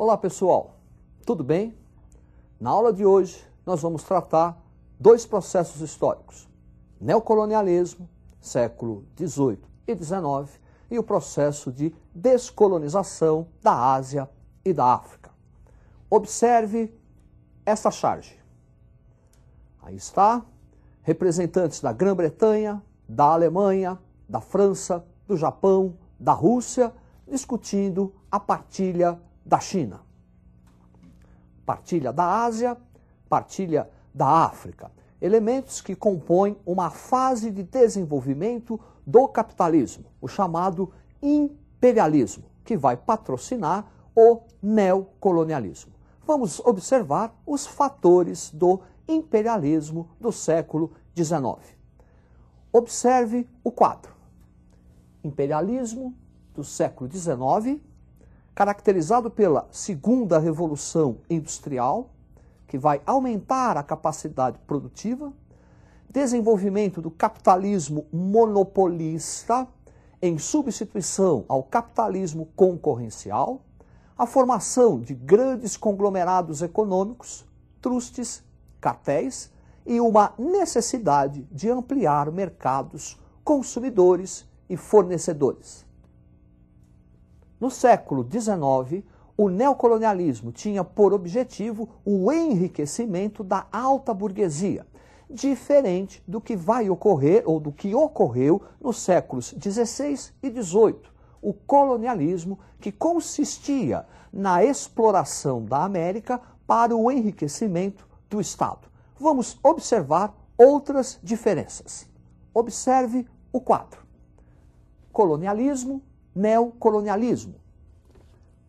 Olá pessoal, tudo bem? Na aula de hoje nós vamos tratar dois processos históricos, neocolonialismo, século XVIII e XIX, e o processo de descolonização da Ásia e da África. Observe esta charge. Aí está, representantes da Grã-Bretanha, da Alemanha, da França, do Japão, da Rússia, discutindo a partilha da China. Partilha da Ásia, partilha da África. Elementos que compõem uma fase de desenvolvimento do capitalismo, o chamado imperialismo, que vai patrocinar o neocolonialismo. Vamos observar os fatores do imperialismo do século XIX. Observe o quadro. Imperialismo do século XIX, caracterizado pela segunda revolução industrial, que vai aumentar a capacidade produtiva, desenvolvimento do capitalismo monopolista em substituição ao capitalismo concorrencial, a formação de grandes conglomerados econômicos, trustes, cartéis e uma necessidade de ampliar mercados, consumidores e fornecedores. No século XIX, o neocolonialismo tinha por objetivo o enriquecimento da alta burguesia, diferente do que vai ocorrer ou do que ocorreu nos séculos XVI e XVIII, o colonialismo que consistia na exploração da América para o enriquecimento do Estado. Vamos observar outras diferenças. Observe o quadro. Colonialismo, neocolonialismo.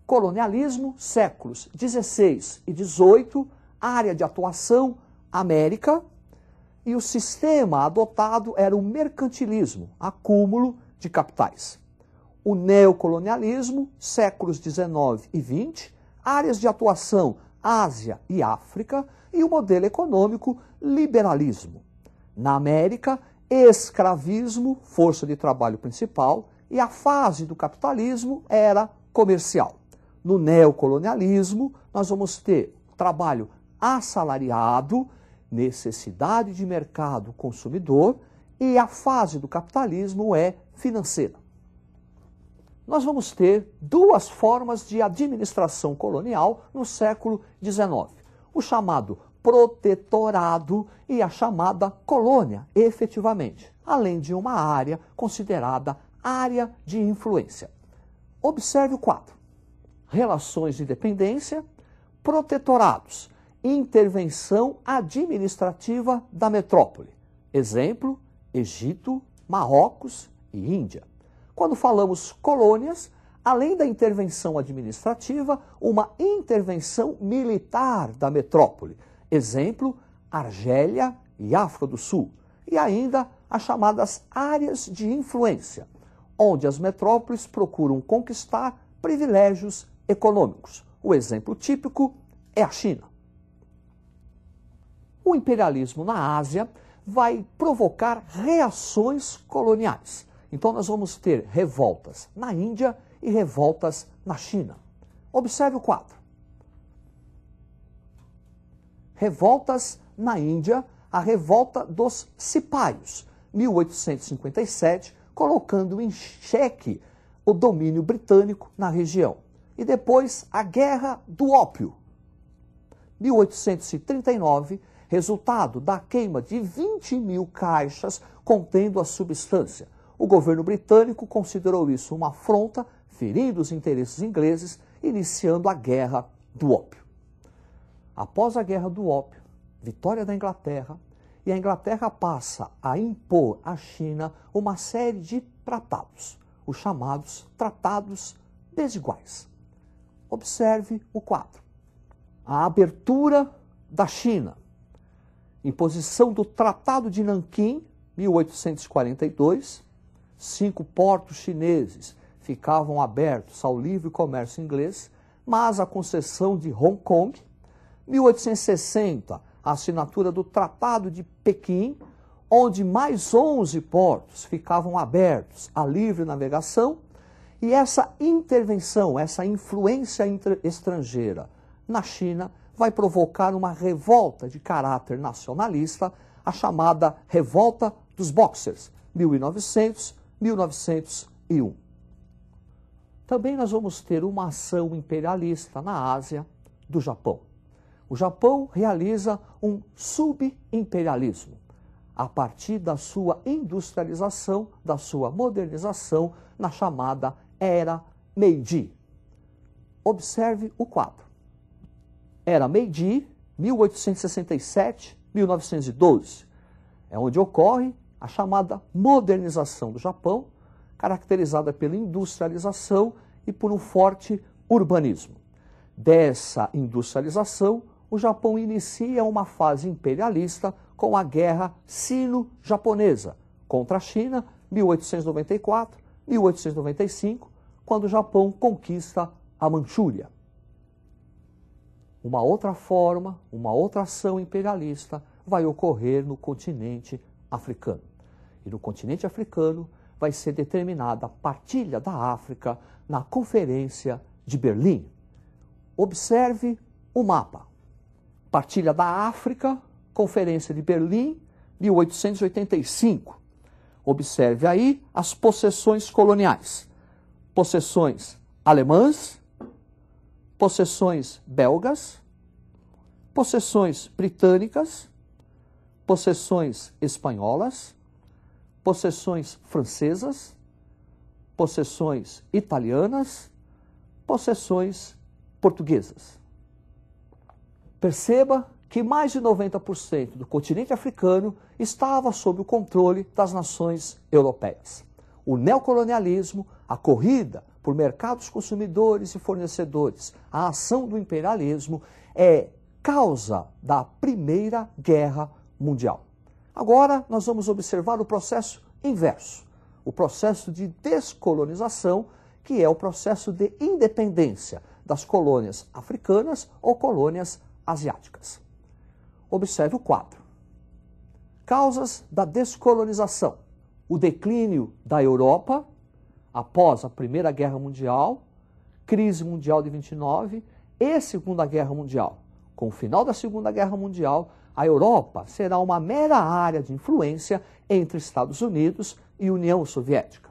Colonialismo, séculos XVI e XVIII, área de atuação, América, e o sistema adotado era o mercantilismo, acúmulo de capitais. O neocolonialismo, séculos XIX e XX, áreas de atuação, Ásia e África, e o modelo econômico, liberalismo. Na América, escravismo, força de trabalho principal, e a fase do capitalismo era comercial. No neocolonialismo, nós vamos ter trabalho assalariado, necessidade de mercado consumidor, e a fase do capitalismo é financeira. Nós vamos ter duas formas de administração colonial no século XIX. O chamado protetorado e a chamada colônia, efetivamente, além de uma área considerada área de influência. Observe o quadro. Relações de dependência, protetorados, intervenção administrativa da metrópole. Exemplo, Egito, Marrocos e Índia. Quando falamos colônias, além da intervenção administrativa, uma intervenção militar da metrópole. Exemplo, Argélia e África do Sul. E ainda as chamadas áreas de influência, onde as metrópoles procuram conquistar privilégios econômicos. O exemplo típico é a China. O imperialismo na Ásia vai provocar reações coloniais. Então nós vamos ter revoltas na Índia e revoltas na China. Observe o quadro. Revoltas na Índia, a revolta dos Cipaios, 1857, colocando em xeque o domínio britânico na região. E depois a Guerra do Ópio, 1839, resultado da queima de 20.000 caixas contendo a substância. O governo britânico considerou isso uma afronta, ferindo os interesses ingleses, iniciando a Guerra do Ópio. Após a Guerra do Ópio, vitória da Inglaterra, e a Inglaterra passa a impor à China uma série de tratados, os chamados tratados desiguais. Observe o quadro. A abertura da China, imposição do Tratado de Nanquim, 1842, 5 portos chineses ficavam abertos ao livre comércio inglês, mas a concessão de Hong Kong, 1860, a assinatura do Tratado de Pequim, onde mais 11 portos ficavam abertos à livre navegação, E essa intervenção, essa influência estrangeira na China vai provocar uma revolta de caráter nacionalista, a chamada Revolta dos Boxers, 1900-1901. Também nós vamos ter uma ação imperialista na Ásia do Japão. O Japão realiza um subimperialismo a partir da sua industrialização, da sua modernização na chamada Era Meiji. Observe o quadro. Era Meiji, 1867-1912. É onde ocorre a chamada modernização do Japão, caracterizada pela industrialização e por um forte urbanismo. Dessa industrialização, o Japão inicia uma fase imperialista com a Guerra Sino-Japonesa contra a China, 1894-1895, quando o Japão conquista a Manchúria. Uma outra forma, uma outra ação imperialista vai ocorrer no continente africano. E no continente africano vai ser determinada a partilha da África na Conferência de Berlim. Observe o mapa. Partilha da África, Conferência de Berlim, 1885. Observe aí as possessões coloniais. Possessões alemãs, possessões belgas, possessões britânicas, possessões espanholas, possessões francesas, possessões italianas, possessões portuguesas. Perceba que mais de 90% do continente africano estava sob o controle das nações europeias. O neocolonialismo, a corrida por mercados consumidores e fornecedores, a ação do imperialismo é causa da Primeira Guerra Mundial. Agora nós vamos observar o processo inverso, o processo de descolonização, que é o processo de independência das colônias africanas ou colônias asiáticas. Observe o quadro. Causas da descolonização. O declínio da Europa após a Primeira Guerra Mundial, crise mundial de 29 e Segunda Guerra Mundial. Com o final da Segunda Guerra Mundial, a Europa será uma mera área de influência entre Estados Unidos e União Soviética.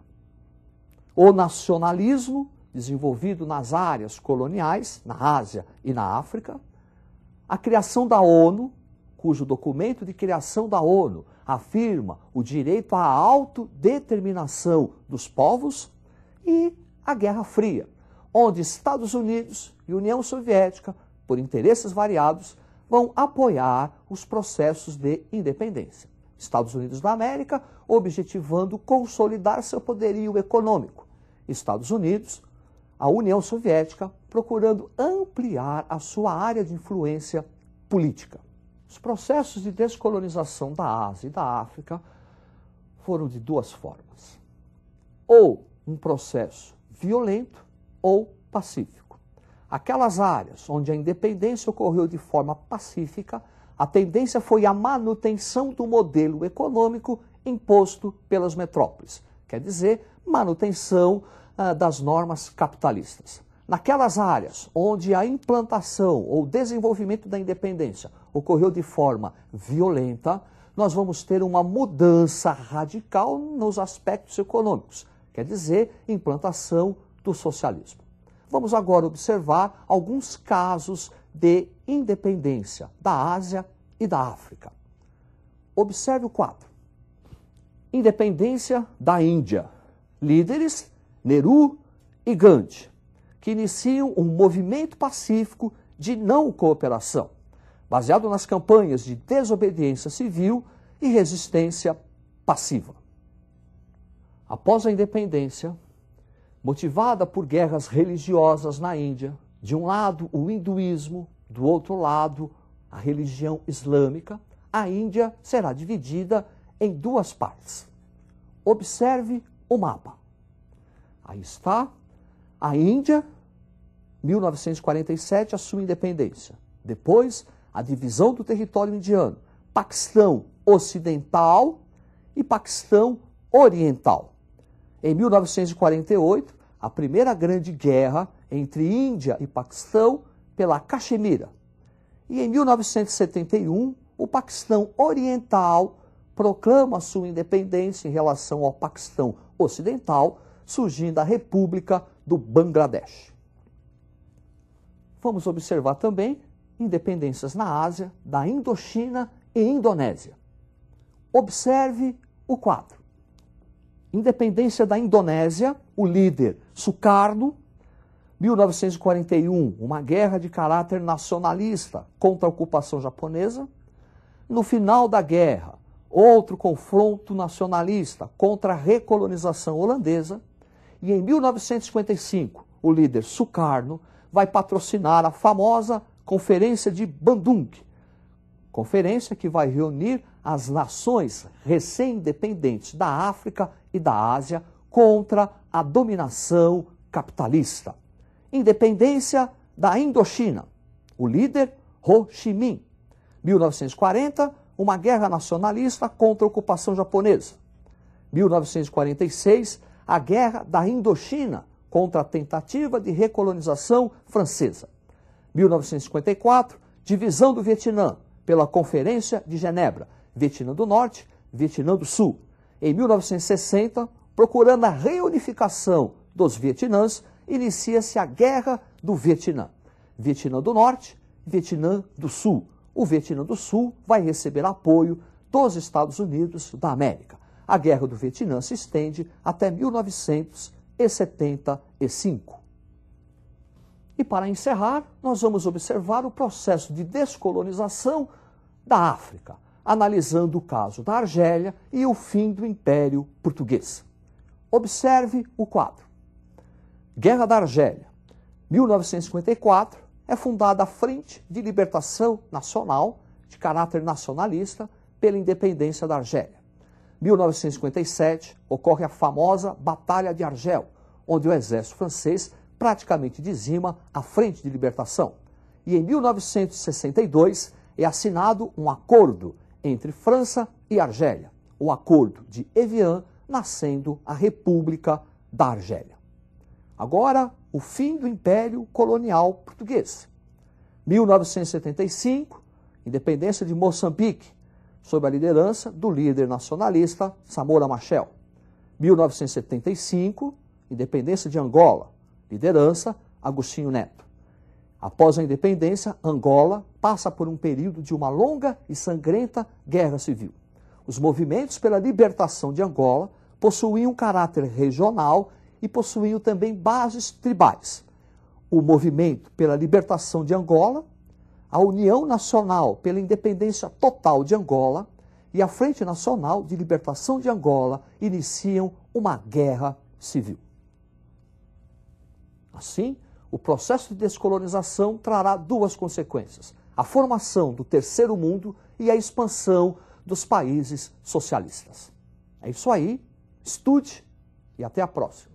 O nacionalismo, desenvolvido nas áreas coloniais, na Ásia e na África. A criação da ONU, cujo documento de criação da ONU afirma o direito à autodeterminação dos povos. E a Guerra Fria, onde Estados Unidos e União Soviética, por interesses variados, vão apoiar os processos de independência. Estados Unidos da América objetivando consolidar seu poderio econômico. Estados Unidos, a União Soviética, procurando ampliar a sua área de influência política. Os processos de descolonização da Ásia e da África foram de duas formas. Ou um processo violento ou pacífico. Aquelas áreas onde a independência ocorreu de forma pacífica, a tendência foi a manutenção do modelo econômico imposto pelas metrópoles. Quer dizer, manutenção das normas capitalistas. Naquelas áreas onde a implantação ou desenvolvimento da independência ocorreu de forma violenta, nós vamos ter uma mudança radical nos aspectos econômicos. Quer dizer, implantação do socialismo. Vamos agora observar alguns casos de independência da Ásia e da África. Observe o quadro. Independência da Índia. Líderes Nehru e Gandhi, que iniciam um movimento pacífico de não cooperação, baseado nas campanhas de desobediência civil e resistência passiva. Após a independência, motivada por guerras religiosas na Índia, de um lado o hinduísmo, do outro lado a religião islâmica, a Índia será dividida em duas partes. Observe o mapa. Aí está a Índia, 1947, assume independência. Depois, a divisão do território indiano, Paquistão Ocidental e Paquistão Oriental. Em 1948, a primeira grande guerra entre Índia e Paquistão pela Caxemira. E em 1971, o Paquistão Oriental proclama sua independência em relação ao Paquistão Ocidental, surgindo a República do Bangladesh. Vamos observar também independências na Ásia, da Indochina e Indonésia. Observe o quadro. Independência da Indonésia, o líder Sukarno. 1941, uma guerra de caráter nacionalista contra a ocupação japonesa. No final da guerra, outro confronto nacionalista contra a recolonização holandesa. E em 1955, o líder Sukarno vai patrocinar a famosa Conferência de Bandung, conferência que vai reunir as nações recém-independentes da África e da Ásia contra a dominação capitalista. Independência da Indochina, o líder Ho Chi Minh. 1940, uma guerra nacionalista contra a ocupação japonesa. 1946, a guerra da Indochina contra a tentativa de recolonização francesa. 1954, divisão do Vietnã pela Conferência de Genebra, Vietnã do Norte, Vietnã do Sul. Em 1960, procurando a reunificação dos Vietnãs, inicia-se a Guerra do Vietnã. Vietnã do Norte, Vietnã do Sul. O Vietnã do Sul vai receber apoio dos Estados Unidos da América. A Guerra do Vietnã se estende até 1975. E para encerrar, nós vamos observar o processo de descolonização da África, analisando o caso da Argélia e o fim do Império Português. Observe o quadro. Guerra da Argélia. 1954, é fundada a Frente de Libertação Nacional, de caráter nacionalista, pela independência da Argélia. 1957, ocorre a famosa Batalha de Argel, onde o exército francês praticamente dizima a Frente de Libertação. E em 1962 é assinado um acordo entre França e Argélia, o Acordo de Évian, nascendo a República da Argélia. Agora, o fim do Império Colonial Português. 1975, independência de Moçambique, sob a liderança do líder nacionalista Samora Machel. 1975, independência de Angola, liderança Agostinho Neto. Após a independência, Angola passa por um período de uma longa e sangrenta guerra civil. Os movimentos pela libertação de Angola possuíam um caráter regional e possuíam também bases tribais. O movimento pela libertação de Angola, a União Nacional pela Independência Total de Angola e a Frente Nacional de Libertação de Angola iniciam uma guerra civil. Assim, o processo de descolonização trará duas consequências: a formação do terceiro mundo e a expansão dos países socialistas. É isso aí, estude e até a próxima.